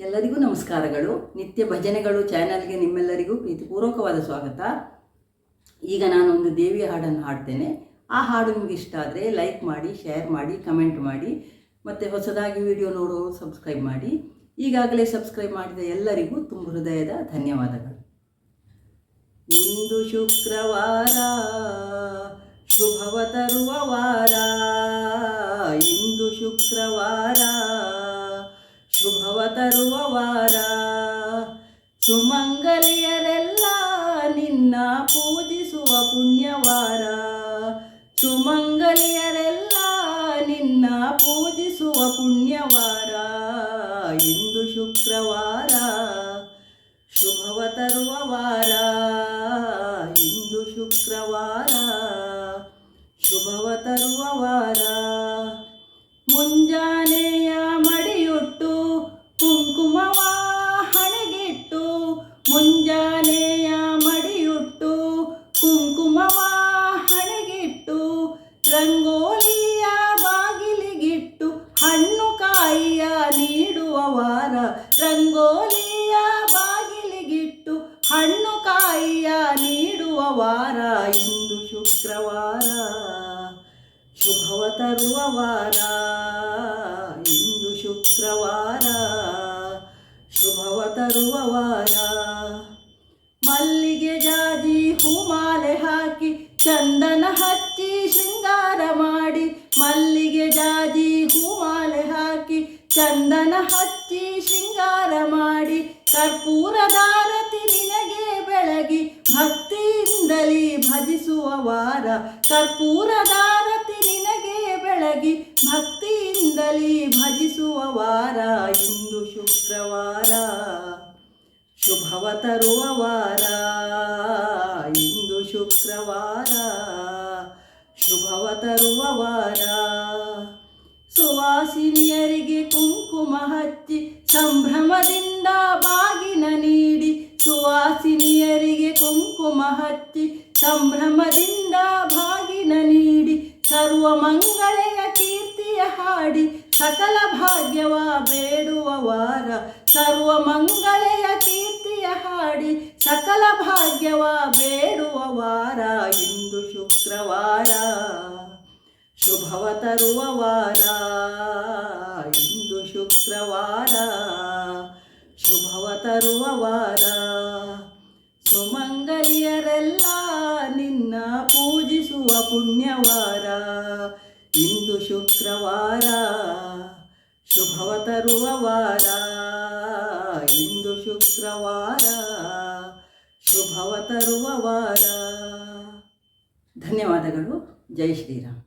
ಎಲ್ಲರಿಗೂ ನಮಸ್ಕಾರಗಳು. ನಿತ್ಯ ಭಜನೆಗಳು ಚಾನಲ್ಗೆ ನಿಮ್ಮೆಲ್ಲರಿಗೂ ಪ್ರೀತಿಪೂರ್ವಕವಾದ ಸ್ವಾಗತ. ಈಗ ನಾನೊಂದು ದೇವಿಯ ಹಾಡನ್ನು ಹಾಡ್ತೇನೆ. ಆ ಹಾಡು ನಿಮಗೆ ಇಷ್ಟ ಆದರೆ ಲೈಕ್ ಮಾಡಿ, ಶೇರ್ ಮಾಡಿ, ಕಮೆಂಟ್ ಮಾಡಿ, ಮತ್ತು ಹೊಸದಾಗಿ ವಿಡಿಯೋ ನೋಡೋರು ಸಬ್ಸ್ಕ್ರೈಬ್ ಮಾಡಿ. ಈಗಾಗಲೇ ಸಬ್ಸ್ಕ್ರೈಬ್ ಮಾಡಿದ ಎಲ್ಲರಿಗೂ ತುಂಬ ಹೃದಯದ ಧನ್ಯವಾದಗಳು. ಇಂದು ಶುಕ್ರವಾರ, ಶುಭವ ತರುವ ವಾರ. ಇಂದು ಶುಕ್ರವಾರ, ಶುಭವ ತರುವ ವಾರ. ಸುಮಂಗಲಿಯರೆಲ್ಲ ನಿನ್ನ ಪೂಜಿಸುವ ಪುಣ್ಯವಾರ. ಸುಮಂಗಲಿಯರೆಲ್ಲ ನಿನ್ನ ಪೂಜಿಸುವ ಪುಣ್ಯವಾರ. ಇಂದು ಶುಕ್ರವಾರ, ಶುಭವ ತರುವ ವಾರ. ಇಂದು ಶುಕ್ರವಾರ, ಶುಭವ ತರುವ ವಾರ. ಮುಂಜಾನೆಯ ಮಡಿಯುಟ್ಟು ಕುಂಕುಮವ ಹಣೆಗಿಟ್ಟು. ಮುಂಜಾನೆಯ ಮಡಿಯುಟ್ಟು ಕುಂಕುಮವ ಹಣೆಗಿಟ್ಟು. ರಂಗೋಲಿಯ ಬಾಗಿಲಿಗಿಟ್ಟು ಹಣ್ಣು ಕಾಯಿಯ ನೀಡುವ ವಾರ. ರಂಗೋಲಿಯ ಬಾಗಿಲಿಗಿಟ್ಟು ಹಣ್ಣು ಕಾಯಿಯ ನೀಡುವ ವಾರ. ಇಂದು ಶುಕ್ರವಾರ, ಶುಭವ ತರುವ ವಾರ. ಇಂದು ಶುಕ್ರವಾರ, ಶುಭವ ತರುವ ವಾರ. ಮಲ್ಲಿಗೆ ಜಾಜಿ ಹೂಮಾಲೆ ಹಾಕಿ ಚಂದನ ಹಚ್ಚಿ ಶೃಂಗಾರ ಮಾಡಿ. ಮಲ್ಲಿಗೆ ಜಾಜಿ ಹೂಮಾಲೆ ಹಾಕಿ ಚಂದನ ಹಚ್ಚಿ ಶೃಂಗಾರ ಮಾಡಿ. ಕರ್ಪೂರದಾರತಿ ನಿನಗೆ ಬೆಳಗಿ ಭಕ್ತಿಯಿಂದಲೇ ಭಜಿಸುವ ವಾರ. ಕರ್ಪೂರದಾರತಿ ನಿನಗೆ ಬೆಳಗಿ ಭಕ್ತಿಯಿಂದಲೇ ಭಜಿಸುವ ವಾರ. ಇಂದು ಶುಕ್ರವಾರ, ಶುಭವ ತರುವ ವಾರ. ಇಂದು ಶುಕ್ರವಾರ, ಶುಭವ ತರುವ ವಾರ. ಸುವಾಸಿನಿಯರಿಗೆ ಕುಂಕುಮ ಹಚ್ಚಿ ಸಂಭ್ರಮದಿಂದ ಬಾಗಿನ ನೀಡಿ. ಸುವಾಸಿನಿಯರಿಗೆ ಕುಂಕುಮ ಹಚ್ಚಿ ಸಂಭ್ರಮದಿಂದ ಬಾಗಿನ ನೀಡಿ. ಸರ್ವ ಮಂಗಳೆಯ ಕೀರ್ತಿಯ ಹಾಡಿ ಸಕಲ ಭಾಗ್ಯವ ಬೇಡುವ ವಾರ. ಸರ್ವ ಮಂಗಳೆಯ ಕೀರ್ತಿಯ ಹಾಡಿ ಸಕಲ ಭಾಗ್ಯವ ಬೇಡುವ ವಾರ. ಇಂದು ಶುಕ್ರವಾರ, ಶುಭವ ತರುವ ವಾರ. ಇಂದು ಶುಕ್ರವಾರ, ಶುಭವ ತರುವ ವಾರ. ಸುಮಂಗಲಿಯರೆಲ್ಲ ನಿನ್ನ ಪೂಜಿಸುವ ಪುಣ್ಯವಾರ. ಇಂದು ಶುಕ್ರವಾರ, ಶುಭವ ತರುವ ವಾರ. ಇಂದು ಶುಕ್ರವಾರ, ಶುಭವ ತರುವ ವಾರ. ಧನ್ಯವಾದಗಳು. ಜೈ ಶ್ರೀರಾಮ್.